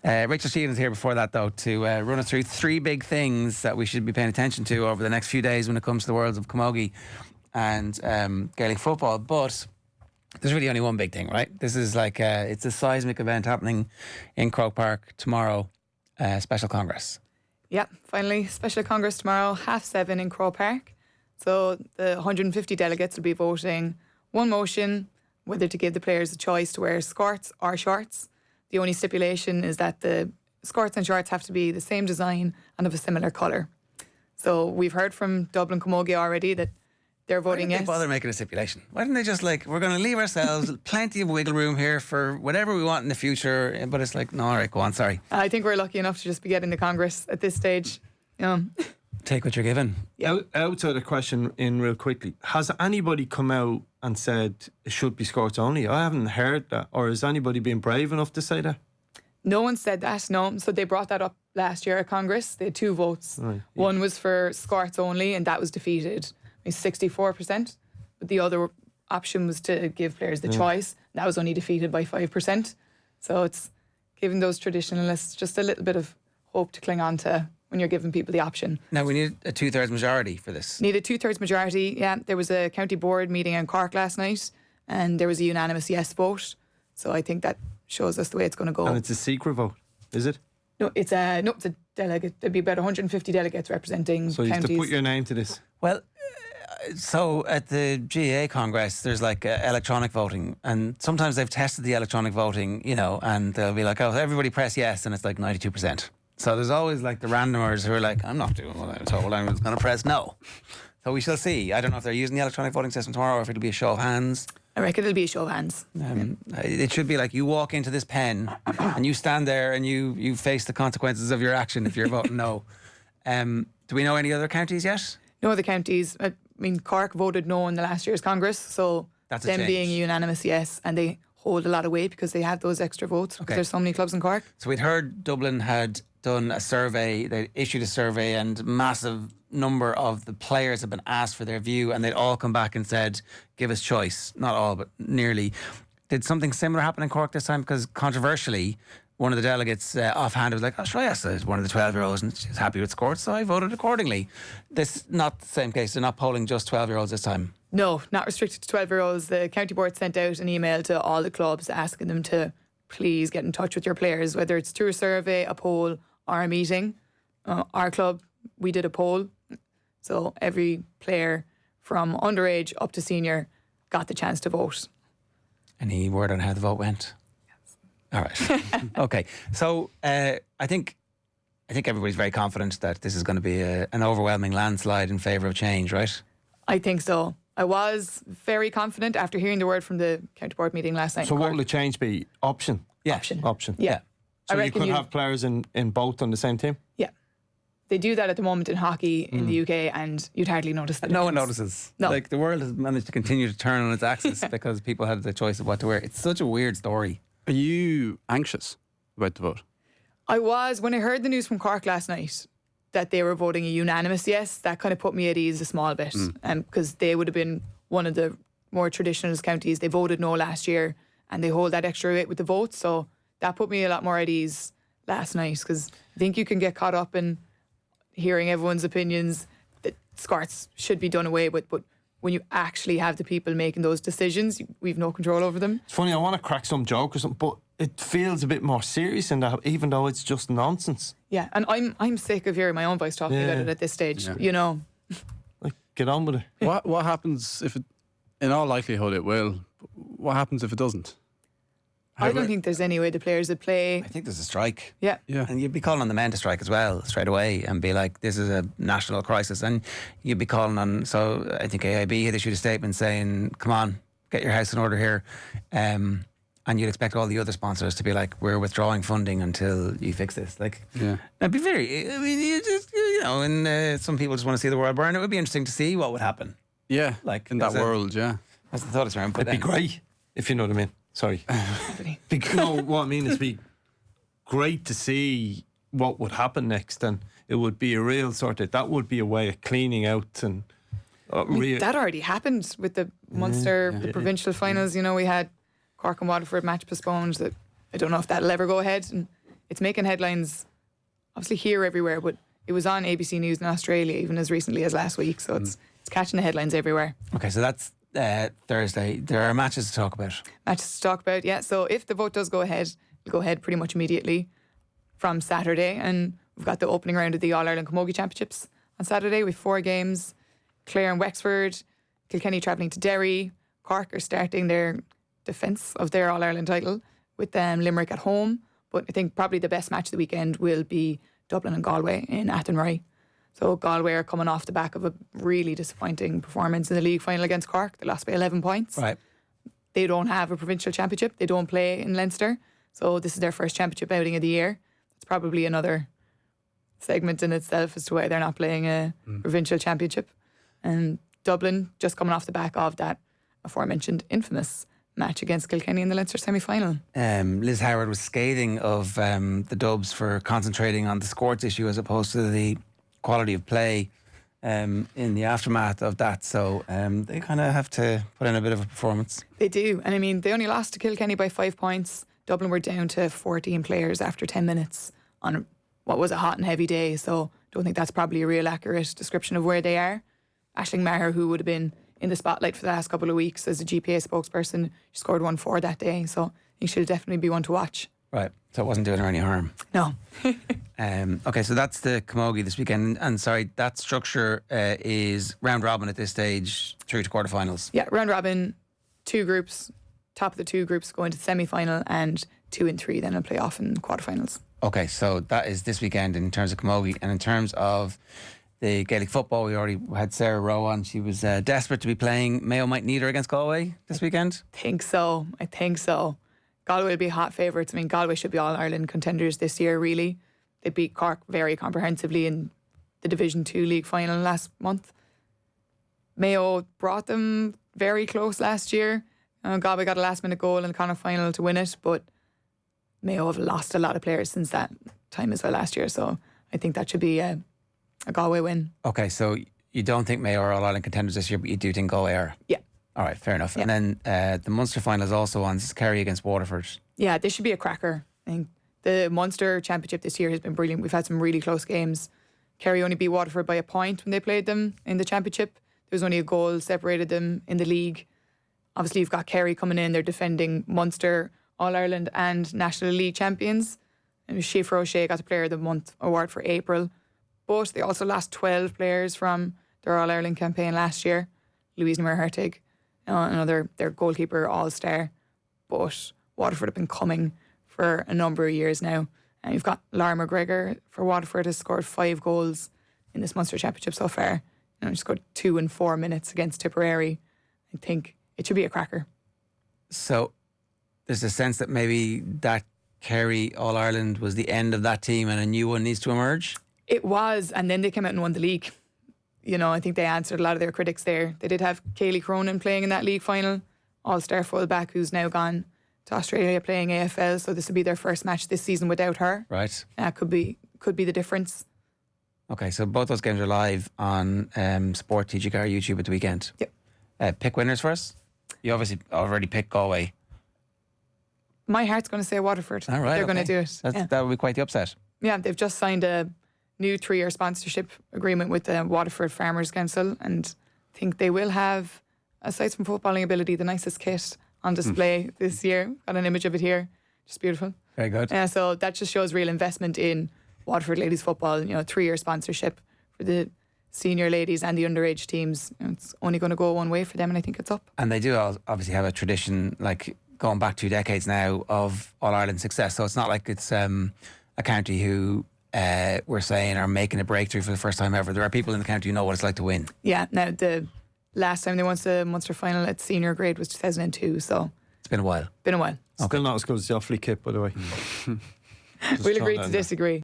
Rachel Sheehan is here before that, though, to run us through three big things that we should be paying attention to over the next few days when it comes to the worlds of camogie and Gaelic football. But there's really only one big thing, right? This is like it's a seismic event happening in Croke Park tomorrow, special congress. Yeah, finally, special congress tomorrow, 7:30 in Croke Park. So the 150 delegates will be voting one motion, whether to give the players a choice to wear skirts or shorts. The only stipulation is that the skirts and shorts have to be the same design and of a similar colour. So we've heard from Dublin Camogie already that they're voting yes. Why didn't they bother making a stipulation? Why didn't they just we're going to leave ourselves plenty of wiggle room here for whatever we want in the future? But it's like, no, all right, go on, sorry. I think we're lucky enough to just be getting the Congress at this stage. Take what you're given. Yeah. Outside the question in real quickly, has anybody come out and said it should be skirts only? I haven't heard that. Or has anybody been brave enough to say that? No one said that, no. So they brought that up last year at Congress. They had two votes. Right, yeah. One was for skirts only, and that was defeated. 64%, but the other option was to give players the choice. That was only defeated by 5%. So it's giving those traditionalists just a little bit of hope to cling on to when you're giving people the option. Now, we need a 2/3 majority for this. Need a 2/3 majority, yeah. There was a county board meeting in Cork last night, and there was a unanimous yes vote. So I think that shows us the way it's going to go. And it's a secret vote, is it? No, it's a delegate. There'd be about 150 delegates representing so you counties. have to put your name to this. Well, so at the GAA Congress, there's electronic voting, and sometimes they've tested the electronic voting, and they'll be like, oh, everybody press yes, and it's like 92%. So there's always the randomers who are like, I'm not doing what I'm told, I'm going to press no. So we shall see. I don't know if they're using the electronic voting system tomorrow or if it'll be a show of hands. I reckon it'll be a show of hands. It should be like you walk into this pen and you stand there and you face the consequences of your action if you're voting no. Do we know any other counties yet? No other counties. I mean, Cork voted no in the last year's Congress, so that's them being a unanimous yes, and they hold a lot of weight because they have those extra votes because there's so many clubs in Cork. So we'd heard Dublin had done a survey, they issued a survey, and massive number of the players have been asked for their view, and they'd all come back and said, give us choice. Not all, but nearly. Did something similar happen in Cork this time? Because controversially, one of the delegates offhand was like, oh, sure, yes, one of the 12-year-olds, and she's happy with scores, so I voted accordingly. This not the same case. They're not polling just 12-year-olds this time. No, not restricted to 12-year-olds. The county board sent out an email to all the clubs asking them to please get in touch with your players, whether it's through a survey, a poll, or a meeting. Our club, we did a poll, so every player from underage up to senior got the chance to vote. Any word on how the vote went? Yes. All right. Okay. So I think everybody's very confident that this is going to be an overwhelming landslide in favour of change, right? I think so. I was very confident after hearing the word from the county board meeting last night. So what will the change be? Option? Yeah. Option. Yeah. So you could have players in both on the same team? Yeah. They do that at the moment in hockey in the UK, and you'd hardly notice that. No one notices. No. The world has managed to continue to turn on its axis because people had the choice of what to wear. It's such a weird story. Are you anxious about the vote? I was. When I heard the news from Cork last night that they were voting a unanimous yes, that kind of put me at ease a small bit, because they would have been one of the more traditionalist counties. They voted no last year, and they hold that extra weight with the votes, so that put me a lot more at ease last night, because I think you can get caught up in hearing everyone's opinions that skirts should be done away with, but when you actually have the people making those decisions, we've no control over them. It's funny, I want to crack some joke or something, but it feels a bit more serious than that, even though it's just nonsense. Yeah, and I'm sick of hearing my own voice talking about it at this stage, Get on with it. What happens if it, in all likelihood it will, what happens if it doesn't? I don't think there's any way the players would play. I think there's a strike. Yeah. And you'd be calling on the men to strike as well straight away and be like, this is a national crisis. And you'd be calling on, so I think AIB had issued a statement saying, come on, get your house in order here. And you'd expect all the other sponsors to be like, we're withdrawing funding until you fix this. It'd be very, and some people just want to see the world burn. It would be interesting to see what would happen. Yeah, in that world, yeah. That's the thought it's around. It'd be great, if you know what I mean. Sorry. No, what I mean is, be great to see what would happen next, and it would be a real that would be a way of cleaning out and. That already happened with the Munster, the provincial finals. We had Cork and Waterford match postponed. That I don't know if that'll ever go ahead. And it's making headlines obviously here everywhere, but it was on ABC News in Australia even as recently as last week. So it's catching the headlines everywhere. Okay, so that's Thursday. There are matches to talk about. Matches to talk about, yeah. So if the vote does go ahead, it'll go ahead pretty much immediately from Saturday. And we've got the opening round of the All-Ireland Camogie Championships on Saturday with 4 games. Clare and Wexford, Kilkenny travelling to Derry. Cork are starting their defence of their All-Ireland title with Limerick at home. But I think probably the best match of the weekend will be Dublin and Galway in Athenry. So Galway are coming off the back of a really disappointing performance in the league final against Cork. They lost by 11 points. Right. They don't have a provincial championship. They don't play in Leinster. So this is their first championship outing of the year. It's probably another segment in itself as to why they're not playing a provincial championship. And Dublin just coming off the back of that aforementioned infamous match against Kilkenny in the Leinster semi-final. Liz Howard was scathing of the Dubs for concentrating on the scores issue as opposed to the quality of play in the aftermath of that. So they kind of have to put in a bit of a performance. They do. And I mean, they only lost to Kilkenny by 5 points. Dublin were down to 14 players after 10 minutes on what was a hot and heavy day. So I don't think that's probably a real accurate description of where they are. Aisling Maher, who would have been in the spotlight for the last couple of weeks as a GPA spokesperson, she scored 1-4 that day. So I think she'll definitely be one to watch. Right. So it wasn't doing her any harm. No. Okay, so that's the Camogie this weekend. And sorry, that structure is round robin at this stage through to quarterfinals. Yeah, round robin, 2 groups. Top of the 2 groups go into semi-final, and 2 and 3 then will play off in quarterfinals. Okay, so that is this weekend in terms of Camogie. And in terms of the Gaelic football, we already had Sarah Rowe on. She was desperate to be playing. Mayo might need her against Galway this weekend. I think so. Galway will be hot favourites. I mean, Galway should be All-Ireland contenders this year, really. They beat Cork very comprehensively in the Division 2 league final last month. Mayo brought them very close last year. Galway got a last-minute goal in the Connacht final to win it, but Mayo have lost a lot of players since that time as well last year. So I think that should be a Galway win. Okay, so you don't think Mayo are All-Ireland contenders this year, but you do think Galway are? Yeah. All right, fair enough. Yeah. And then the Munster final is also on. This is Kerry against Waterford. Yeah, this should be a cracker. I think the Munster Championship this year has been brilliant. We've had some really close games. Kerry only beat Waterford by a point when they played them in the Championship. There was only a goal separated them in the league. Obviously, you've got Kerry coming in. They're defending Munster, All-Ireland and National League champions. And Sheehan O'Shea got the Player of the Month award for April. But they also lost 12 players from their All-Ireland campaign last year. Louise Numer-Hertig, their goalkeeper all-star. But Waterford have been coming for a number of years now. And you've got Lara McGregor for Waterford has scored 5 goals in this Munster Championship so far. She scored 2 in 4 minutes against Tipperary. I think it should be a cracker. So there's a sense that maybe that Kerry All-Ireland was the end of that team and a new one needs to emerge? It was, and then they came out and won the league. I think they answered a lot of their critics there. They did have Kaylee Cronin playing in that league final, all-star fullback who's now gone to Australia playing AFL, so this will be their first match this season without her. Right. Could be the difference. Okay, so both those games are live on Sport TGR YouTube at the weekend. Yep. Pick winners for us? You obviously already picked Galway. My heart's going to say Waterford. All right, They're going to do it. That would be quite the upset. Yeah, they've just signed a new 3-year sponsorship agreement with the Waterford Farmers Council, and I think they will have, aside from footballing ability, the nicest kit on display this year. Got an image of it here. Just beautiful. Very good. So that just shows real investment in Waterford ladies football. 3-year sponsorship for the senior ladies and the underage teams. It's only going to go one way for them, and I think it's up. And they do obviously have a tradition, like going back 2 decades now, of All-Ireland success. So it's not like it's a county who we're saying are making a breakthrough for the first time ever. There are people in the county who know what it's like to win. Yeah, now the last time they won the Munster final at senior grade was 2002, so it's been a while. Been a while. Still not as good as the Offaly kit, by the way. We'll agree to disagree.